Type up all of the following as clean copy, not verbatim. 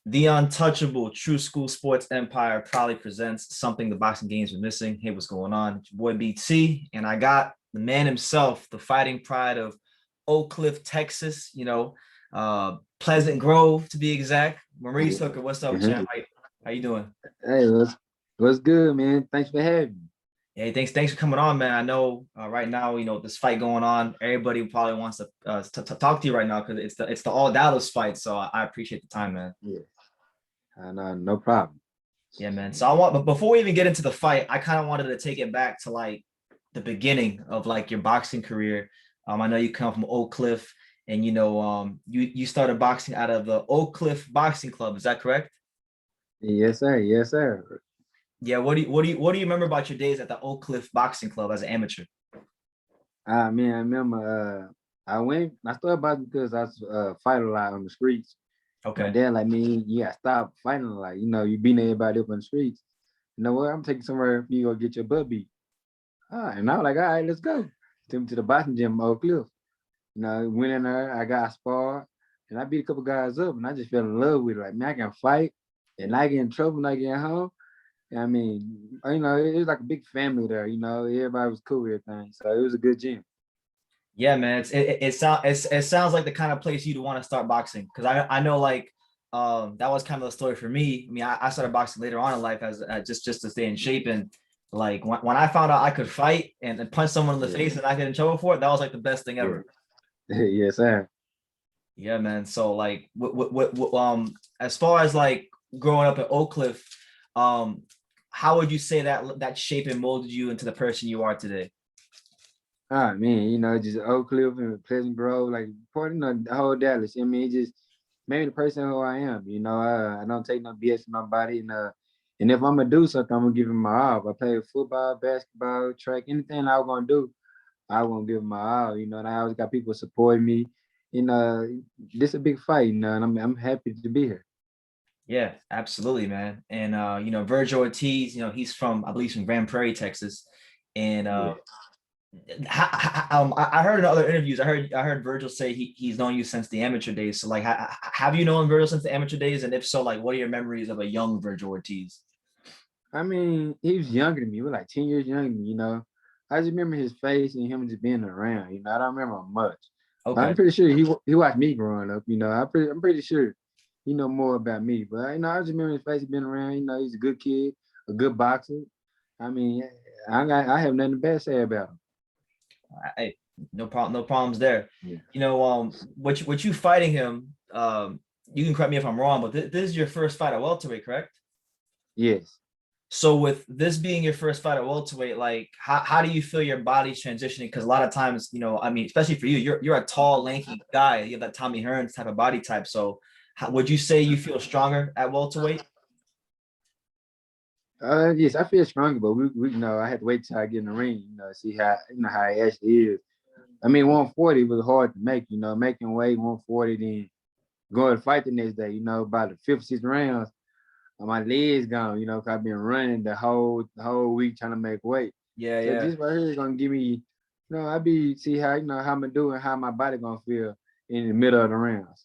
The untouchable True School Sports Empire proudly presents something the boxing games were missing. Hey, what's going on? It's your boy BT, and I got the man himself, the fighting pride of Oak Cliff, Texas. Pleasant Grove to be exact. Maurice Hooker, what's up, champ? How you doing? Hey, what's good, man? Thanks for having me. Hey, thanks for coming on, man. I know right now, this fight going on. Everybody probably wants to talk to you right now because it's the all Dallas fight. So I appreciate the time, man. Yeah, I know, no problem. Yeah, man. But before we even get into the fight, I kind of wanted to take it back to like the beginning of like your boxing career. I know you come from Oak Cliff, and you started boxing out of the Oak Cliff Boxing Club. Is that correct? Yes, sir. Yes, sir. Yeah. What do you remember about your days at the Oak Cliff Boxing Club as an amateur? Man, I remember I started boxing because I was fighting a lot on the streets. My Okay. dad like me, you gotta stop fighting a lot. You beating everybody up on the streets. You know what? I'm taking somewhere for you to go get your butt beat. And I was like, all right, let's go. Took me to the boxing gym in Oak Cliff. Went in there, I got sparred, and I beat a couple guys up, and I just fell in love with it. Like, man, I can fight, and I get in trouble, not get home. I mean, it was like a big family there. Everybody was cool with everything, so it was a good gym. Yeah, man. It sounds like the kind of place you'd want to start boxing because I know like that was kind of the story for me. I mean, I started boxing later on in life as just to stay in shape, and like when I found out I could fight and punch someone in the face and not get in trouble for it, that was like the best thing Yeah, ever. yes, sir. Yeah, man. So like as far as like growing up at Oak Cliff, um how would you say that shape and molded you into the person you are today? Man, just Oak Cliff and Pleasant Grove, like part of the whole Dallas. I mean, it just made me the person who I am. I don't take no BS from nobody, and if I'm gonna do something, I'm gonna give it my all. If I play football, basketball, track, anything I was gonna do, I won't give it my all. And I always got people supporting me. This a big fight, and I'm happy to be here. Yeah, absolutely, man. And Vergil Ortiz, he's from, I believe, from Grand Prairie, Texas. And Yeah. I heard in other interviews, I heard Vergil say he's known you since the amateur days. So like, have you known Vergil since the amateur days? And if so, like, what are your memories of a young Vergil Ortiz? I mean, he was younger than me. He was like 10 years younger than me. I just remember his face and him just being around. I don't remember much. But I'm Okay. pretty sure he watched me growing up. I'm pretty sure he know more about me. But I just remember his face being around. He's a good kid, a good boxer. I mean, I have nothing bad to say about him. Hey, no problem, no problems there. Yeah. What you fighting him? You can correct me if I'm wrong, but this is your first fight at welterweight, correct? Yes. So with this being your first fight at welterweight, like how do you feel your body's transitioning? Because a lot of times, I mean, especially for you, you're a tall, lanky guy. You have that Tommy Hearns type of body type. So would you say you feel stronger at welterweight? Yes, I feel stronger, but we I had to wait till I get in the ring, see how it actually is. I mean, 140 was hard to make, making weight 140, then going to fight the next day, by the fifth, sixth rounds, my legs gone, 'cause I've been running the whole week trying to make weight. Yeah, So yeah. this right here is gonna give me, I be see how how I'm doing, how my body gonna feel in the middle of the rounds.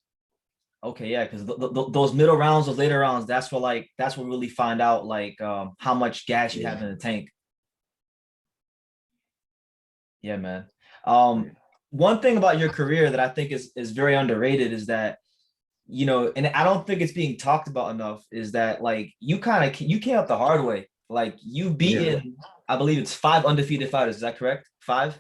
Okay, yeah, because those middle rounds, those later rounds, that's what really find out like how much gas you Yeah. have in the tank. Yeah, man. Yeah. One thing about your career that I think is very underrated is that and I don't think it's being talked about enough is that like you came up the hard way. Like you've Yeah. beaten, I believe it's five undefeated fighters. Is that correct? Five?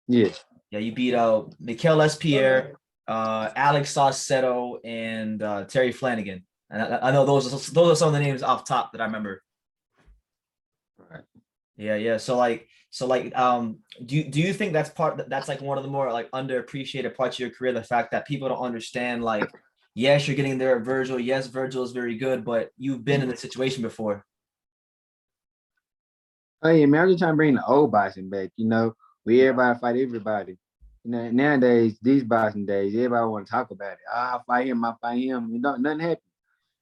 Yeah. Yeah, you beat Mikel Espierre, Alex Saucedo, and Terry Flanagan. And I know those are some of the names off top that I remember. Right. Yeah, yeah. Do you think that's like one of the more like underappreciated parts of your career, the fact that people don't understand like, yes, you're getting there at Vergil. Yes, Vergil is very good, but you've been in this situation before. Oh yeah, man, I'm just trying to bring the old boxing back, where everybody fight everybody. Nowadays, these boxing days, everybody want to talk about it. I fight him, I fight him. Nothing happens.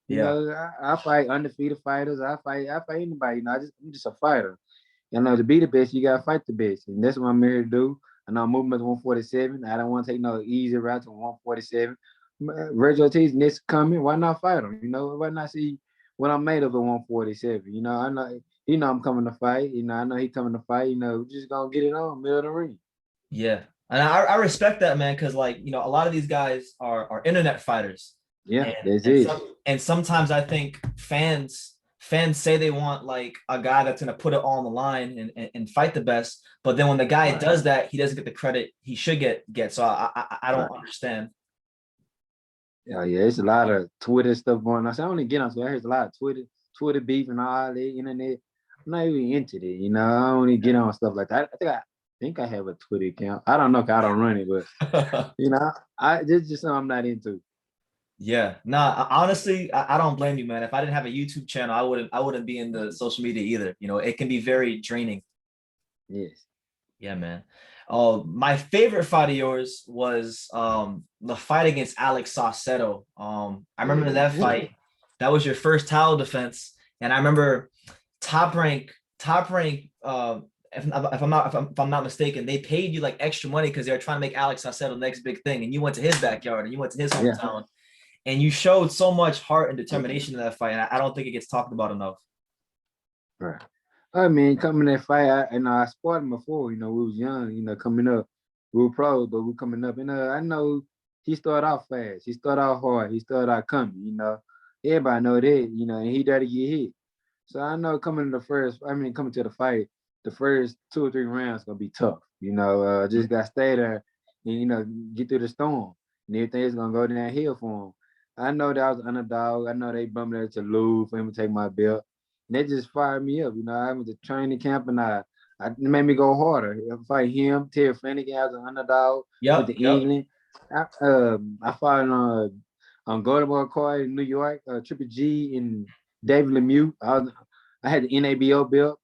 Yeah. I fight undefeated fighters. I fight anybody. I'm just a fighter. To be the best, you gotta fight the best, and that's what I'm here to do. I know I'm moving to 147. I don't want to take no easy route to 147. Vergil Ortiz next coming. Why not fight him? You know, why not see what I'm made of at 147? You know, I know I'm coming to fight. You know, I know he coming to fight. You know, we just gonna get it on middle of the ring. Yeah. And I respect that, man, because like, a lot of these guys are internet fighters. Yeah, And that's and it. some and sometimes I think fans say they want like a guy that's gonna put it all on the line and fight the best, but then when the guy Right, does that, he doesn't get the credit he should get. So I right. don't understand. Yeah, yeah. It's a lot of Twitter stuff going on. So I only get on. So there's a lot of Twitter beef and all that internet. I'm not even into that. You know, I only get on stuff like that. I think I have a Twitter account. I don't know, 'cause I don't run it, but you know, I this is just something I'm not into. Yeah, nah. Honestly, I don't blame you, man. If I didn't have a YouTube channel, I wouldn't be in the social media either. It can be very draining. Yes. Yeah, man. Oh, my favorite fight of yours was the fight against Alex Saucedo. I remember that Yeah. fight. That was your first title defense, and I remember top rank. If I'm not mistaken, they paid you like extra money because they were trying to make Alex Saucedo the next big thing, and you went to his backyard and you went to his Yeah. hometown, and you showed so much heart and determination in that fight. And I don't think it gets talked about enough. Right. I mean, coming that fight, I sparred him before. You know, we was young. You know, coming up, we were pros, but we coming up. And I know he started off fast. He started off hard. He started out coming. You know, everybody know that. You know, and he there to get hit. So I know coming to the fight, the first 2 or 3 rounds gonna be tough. You know, just gotta stay there and get through the storm, and everything's gonna go downhill for him. I know that I was an underdog. I know they bumped there to lose for him to take my belt. And that just fired me up. You know, I went to training camp and it made me go harder. I fight him, Terry Flanagan as an underdog, went Yep, to yep. England. I fought on Golden Boy Court in New York, Triple G and David Lemieux. I had the NABO belt.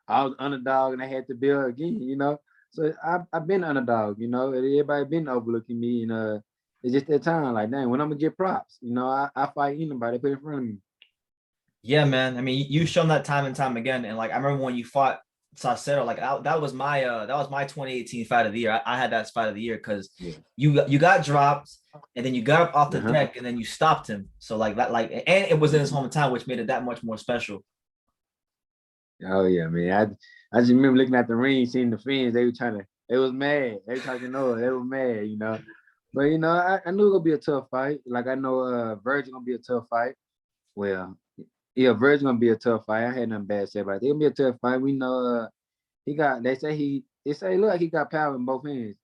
I was underdog and I had the belt again, you know. So I've been underdog, you know, and everybody been overlooking me. And it's just that time, like, dang, when I'm gonna get props, you know, I fight anybody put in front of me. Yeah, man. I mean, you've shown that time and time again. And like I remember when you fought Saucedo, like that was my 2018 fight of the year. I had that fight of the year because Yeah. you got dropped and then you got up off the Uh-huh. deck and then you stopped him. So like that, like, and it was in his hometown, which made it that much more special. Oh yeah, man. I just remember looking at the ring, seeing the fans. They was mad. They were talking noise. They were mad, you know. But I knew it was gonna be a tough fight. Like I know Vergil gonna be a tough fight. Well, yeah, Vergil gonna be a tough fight. I had nothing bad to say about it. It's gonna be a tough fight. We know they say look like he got power in both hands.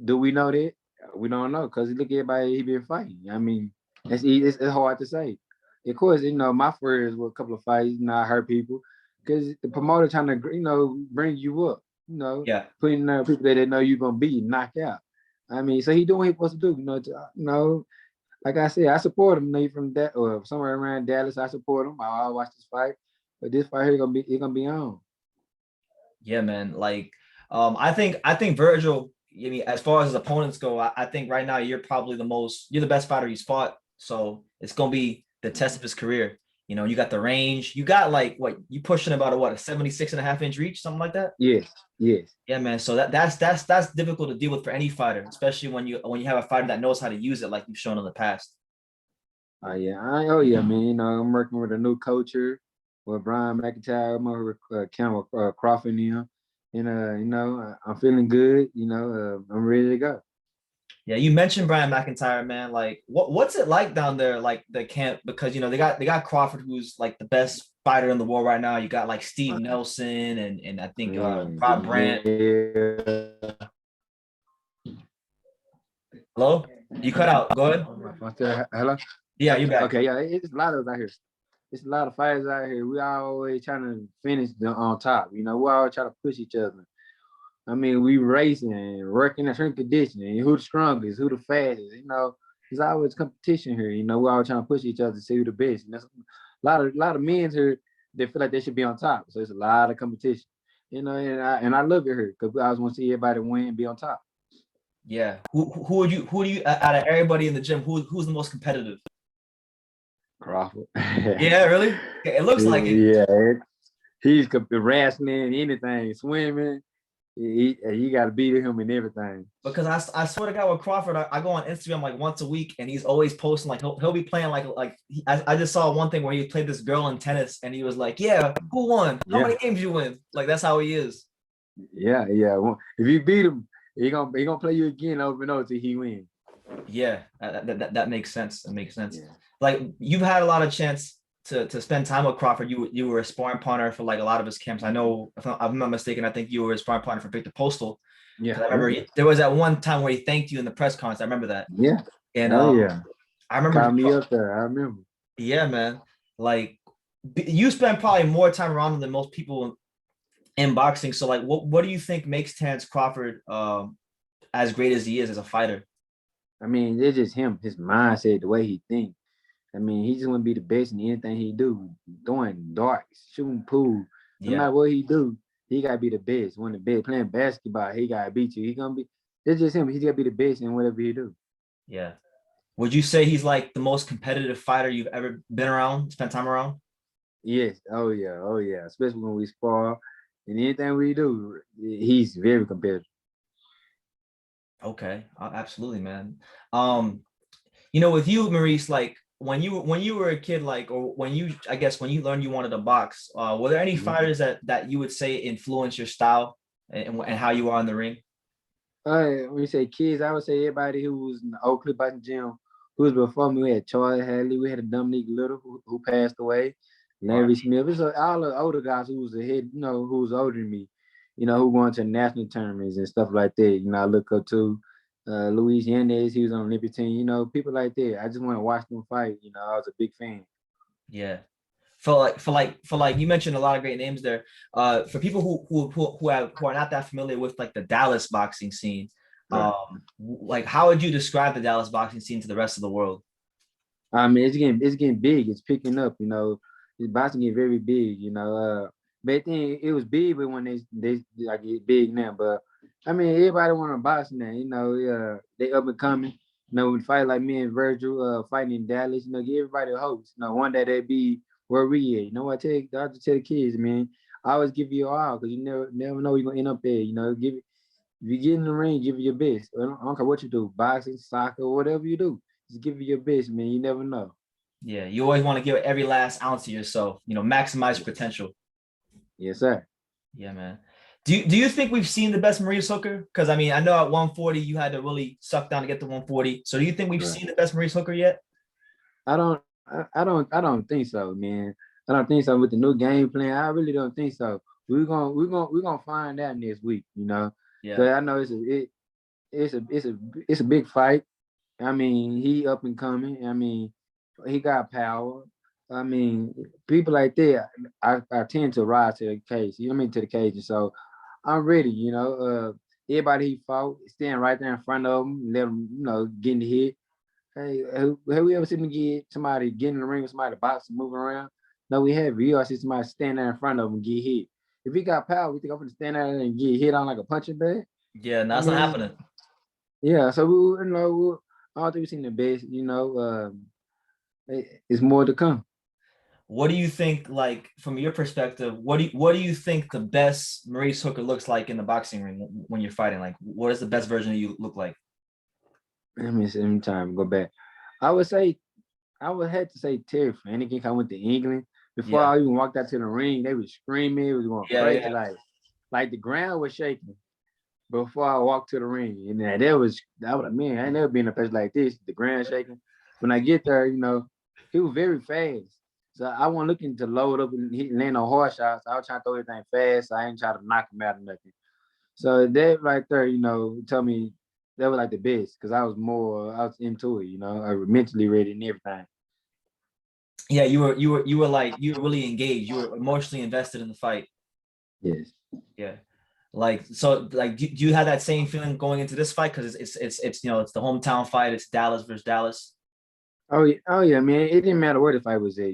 Do we know that? We don't know because look at everybody he been fighting. I mean, it's hard to say. Of course, my first were a couple of fights. I hurt people because the promoter trying to bring you up. Yeah. Putting people that they know you're gonna beat, knock out. I mean, so he doing what he supposed to do. Like I said, I support him. From that or somewhere around Dallas, I support him. I'll watch this fight, but this fight here gonna be on. Yeah, man. Like, I think Virgil. I mean, as far as his opponents go, I think right now you're the best fighter he's fought. So it's gonna be the test of his career. You got the range. You got like what you pushing about a 76.5 inch reach, something like that. Yes, yes. Yeah, man. So that's difficult to deal with for any fighter, especially when you have a fighter that knows how to use it, like you've shown in the past. Oh yeah, man. I'm working with a new coach here with Brian McIntyre. I'm over Cameron Crawford now. And I'm feeling good. I'm ready to go. Yeah, you mentioned Brian McIntyre, man. Like, what's it like down there, like the camp? Because they got Crawford, who's like the best fighter in the world right now. You got like Steve Nelson and I think Rob Brandt. Yeah. Hello, you cut out. Go ahead. Hello. Yeah, you're back. Okay, yeah, it's a lot of us out here. It's a lot of fighters out here. We always trying to finish on top. We always try to push each other. I mean, we racing and working at strength conditioning. Who the strongest? Who the fastest? There's always competition here. We always trying to push each other to see who the best. And that's a lot of men here. They feel like they should be on top. So it's a lot of competition. And I love it here because I always want to see everybody win and be on top. Yeah. Who do you out of everybody in the gym? Who's the most competitive? Crawford. Yeah, really? It looks like it. Yeah, he's wrestling, anything, swimming. You got to beat him in everything. Because I swear to God with Crawford, I go on Instagram like once a week and he's always posting like he'll be playing I just saw one thing where he played this girl in tennis and he was like, yeah, who won? How many games you win? Like that's how he is. Yeah. Well, if you beat him, he gonna play you again over and over till he wins. Yeah, that makes sense. That makes sense. Yeah. Like you've had a lot of chance to spend time with Crawford. You were a sparring partner for like a lot of his camps. I know if I'm not mistaken, I think you were a sparring partner for Victor Postal. Yeah. I remember there was that one time where he thanked you in the press conference. I remember that. Yeah. And yeah. I remember Called me up there. I remember. Yeah, man. Like you spend probably more time around him than most people in boxing. So like what do you think makes Terence Crawford as great as he is as a fighter? I mean, it's just him, his mindset, the way he thinks. I mean, he just want to be the best in anything he do. Throwing darts, shooting pool, no matter what he do, he gotta be the best. One of the best. Playing basketball, he gotta beat you. He gonna be. It's just him. He's gotta be the best in whatever he do. Yeah. Would you say he's like the most competitive fighter you've ever been around, spent time around? Yes. Oh yeah. Especially when we spar and anything we do, he's very competitive. Okay, absolutely, man. With you, Maurice, like when you were a kid, like, or when you, I guess, when you learned you wanted to box, were there any fighters that you would say influence your style and how you are in the ring? When you say kids, I would say everybody who was in the Oak Cliff Boxing Gym, who was before me. We had Charlie Hadley, we had a Dominique Little who passed away, Larry Smith. It's all the older guys who was ahead, who was older than me, who went to national tournaments and stuff like that. I look up to Luis Yanez, he was on the Olympic team, people like that. I just want to watch them fight. I was a big fan. Yeah. For like you mentioned a lot of great names there. For people who are not that familiar with like the Dallas boxing scene, like how would you describe the Dallas boxing scene to the rest of the world? I mean, it's getting big. It's picking up. It's boxing getting very big. Back then it was big, but when they like get big now. But I mean, everybody want to box now. They up and coming. We fight like me and Vergil fighting in Dallas. Give everybody a hope. One day they be where we at. I tell the kids, man, I always give you all because you never know you're gonna end up there. If you get in the ring, give it your best. I don't care what you do, boxing, soccer, whatever you do, just give it your best, man. You never know. Yeah, you always want to give every last ounce of yourself. Maximize your potential. Yes, sir. Yeah, man. Do you think we've seen the best Maurice Hooker? Because I mean, I know at 140 you had to really suck down to get to 140. So do you think we've seen the best Maurice Hooker yet? I don't think so, man. I don't think so with the new game plan. I really don't think so. We're gonna find out next week, Yeah. So I know it's a big fight. I mean, he up and coming. I mean, he got power. I mean, people like that, I tend to rise to the cage. To the cage. And so I'm ready. Everybody he fought, stand right there in front of him, let him, get in the hit. Hey, have we ever seen somebody get in the ring with somebody boxing, moving around? No, we have. You see somebody stand there in front of him and get hit. If he got power, we think I'm gonna stand there and get hit on like a punching bag. Yeah, that's not happening. Yeah, so I don't think we've seen the best. It's more to come. What do you think, like from your perspective, what do you think the best Maurice Hooker looks like in the boxing ring when you're fighting? Like, what is the best version of you look like? Let me try and go back. I would have to say Terry Flanagan. I went to England. Before I even walked out to the ring, they were screaming. It was going crazy. Yeah. Like the ground was shaking before I walked to the ring. And that was man, I ain't never been in a place like this. The ground shaking. When I get there, he was very fast. So I wasn't looking to load up and land on hard shots. I was trying to throw everything fast. I ain't trying to knock him out or nothing. So that right there, told me that was like the best because I was into it, I was mentally ready and everything. Yeah, you were really engaged. You were emotionally invested in the fight. Yes. Yeah. Do you have that same feeling going into this fight? Because it's it's the hometown fight. It's Dallas versus Dallas. Oh yeah, man. It didn't matter where the fight was at,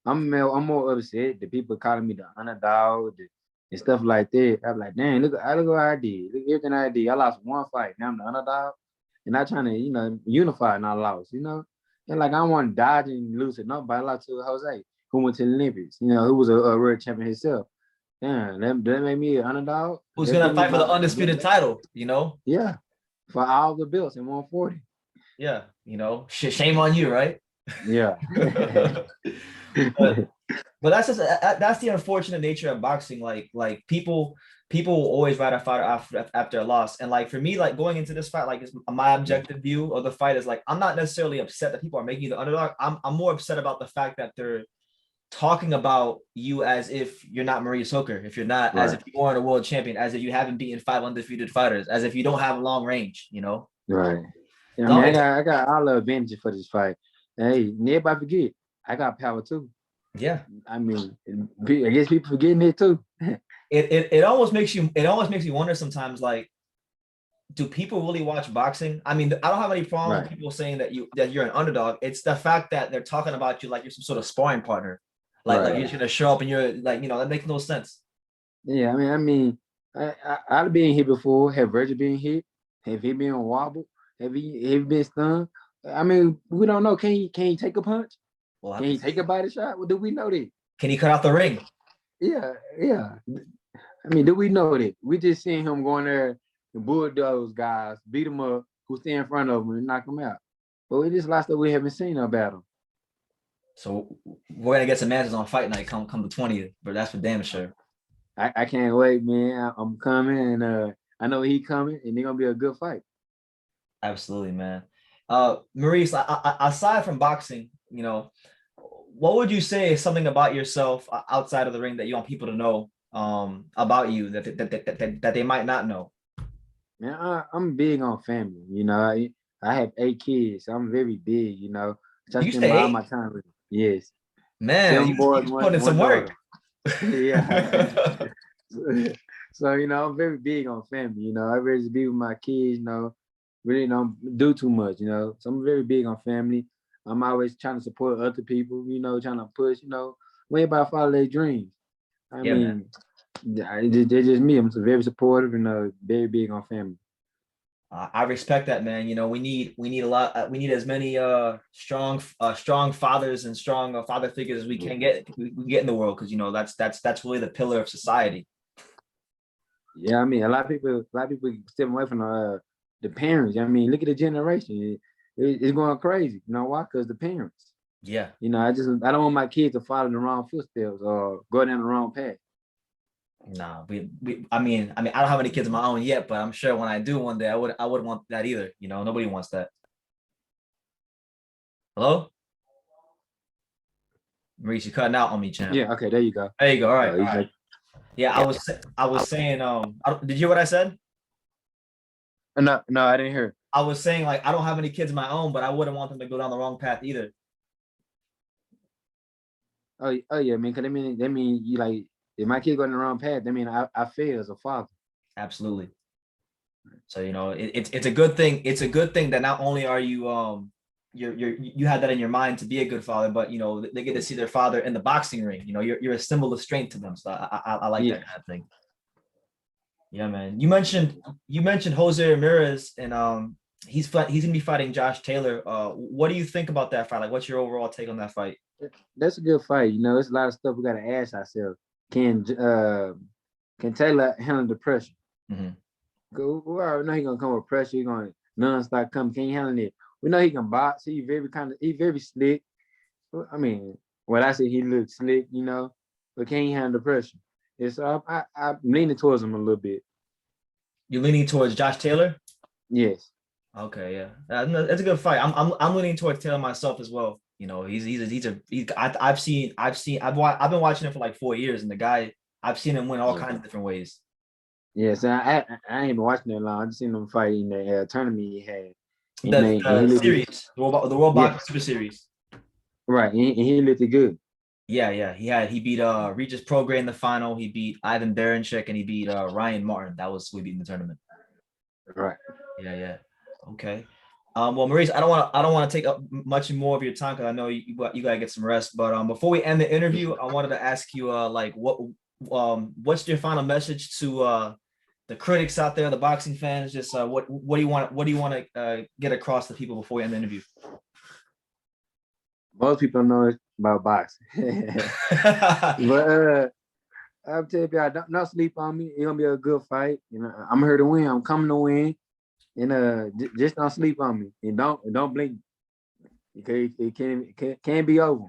I'm more upset. The people calling me the underdog and stuff like that. I'm like, dang, look what I did. Look everything I did. I lost one fight. Now I'm the underdog. And I trying to, unify and I lost, And like I want to dodge and lose it. Nobody. I lost to Jose, who went to the Olympics, who was a world champion himself. Damn, that made me an underdog. Who's That gonna put me fight for the by undisputed title? You know? yeah, for all the belts in 140. Yeah, you know, shame on you, right? Yeah. but but that's just that's the unfortunate nature of boxing. Like people will always write a fighter after a loss, and like for me, like going into this fight, like it's my objective view of the fight is like I'm not necessarily upset that people are making you the underdog. I'm more upset about the fact that they're talking about you as if you're not Maurice Hooker, if you're not, as Right. if you aren't a world champion, as if you haven't beaten 5 undefeated fighters, as if you don't have long range, you know? Right. Yeah, I No, mean, I got all the advantages for this fight. Hey, everybody forget, I got power too. yeah. I mean, I guess people forgetting it too. It almost makes you wonder sometimes, like, do people really watch boxing? I mean, I don't have any problem with Right. people saying that you're an underdog. It's the fact that they're talking about you like you're some sort of sparring partner. Like you're Right. just gonna show up and you're like, that makes no sense. Yeah, I've been hit before. Have Vergil been hit? Have he been wobbled? Have he been stunned? I mean, we don't know. Can he take a punch? We'll have Can to he take a see. body shot? Well, do we know that? Can he cut out the ring? Yeah, yeah. I mean, do we know that? We just seen him going there and bulldoze guys, beat him up, who stay in front of him and knock him out. But we just lost that we haven't seen about him. So we're gonna get some matches on fight night come the 20th, but that's for damn sure. I can't wait, man. I'm coming, and I know he coming, and it's gonna be a good fight. Absolutely, man. Maurice, aside from boxing, what would you say is something about yourself outside of the ring that you want people to know about you that they might not know? Man, I'm big on family. I have 8 kids. So I'm very big. So I You spend say all eight? my time with them. Yes, Man, 7 boys, you put in some one work. daughter. Yeah. So I'm very big on family. I really be with my kids. Really don't do too much. So I'm very big on family. I'm always trying to support other people. Trying to push. Way about follow their dreams. I Yeah, man. mean, they're just me. I'm very supportive and very big on family. I respect that, man. We need a lot. We need as many strong fathers and strong father figures as we can get in the world, because that's really the pillar of society. Yeah, I mean, a lot of people step away from the parents. I mean, look at the generation. It's going crazy. You know why? Because the parents. Yeah. I don't want my kids to follow the wrong footsteps or go down the wrong path. Nah, I don't have any kids of my own yet, but I'm sure when I do one day, I wouldn't want that either. Nobody wants that. Hello? Maurice, you cutting out on me, champ. Yeah. Okay. There you go. There you go. All right. You All right. like, Yeah, I was saying, did you hear what I said? no, I didn't hear. I was saying, like, I don't have any kids of my own, but I wouldn't want them to go down the wrong path either. Oh yeah, man. Because that mean you like if my kid go in the wrong path, that mean I fail as a father. Absolutely. So it's a good thing. It's a good thing that not only are you you had that in your mind to be a good father, but they get to see their father in the boxing ring. You're a symbol of strength to them. So I like Yeah. that kind of thing. Yeah, man. You mentioned Jose Ramirez, and he's gonna be fighting Josh Taylor. What do you think about that fight? Like, what's your overall take on that fight? That's a good fight. It's a lot of stuff we got to ask ourselves. Can Taylor handle the pressure? Mhm. We already know he's gonna come with pressure. He's gonna non-stop come. Can he handle it? We know he can box. He very slick. I mean, when I say he looks slick, but can he handle the pressure? It's I'm leaning towards him a little bit. You're leaning towards Josh Taylor? Yes. Okay, yeah, that's a good fight. I'm leaning towards Taylor myself as well. I've been watching him for like 4 years, and the guy, I've seen him win all kinds of different ways. Yes, I ain't been watching that long. I just seen him fight in the tournament he had. The series, the World Boxing Super Series. Right, and he looked good. Yeah. He beat Regis Prograis in the final. He beat Ivan Baranchyk, and he beat Ryan Martin. That was who he beat in the tournament. Right. Yeah. Okay. Well, Maurice, I don't want to take up much more of your time, because I know you gotta get some rest. But before we end the interview, I wanted to ask you like what's your final message to the critics out there, the boxing fans? Just what do you want to get across to people before we end the interview? Most people know about boxing, but I'll tell y'all, don't sleep on me. It's gonna be a good fight. You know, I'm here to win. I'm coming to win. And just don't sleep on me. And don't blink. Okay, it can be over.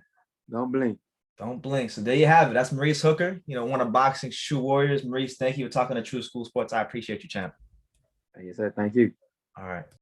Don't blink. Don't blink. So there you have it. That's Maurice Hooker, one of boxing's true warriors. Maurice, thank you for talking to True School Sports. I appreciate you, champ. Yes, sir. Thank you. All right.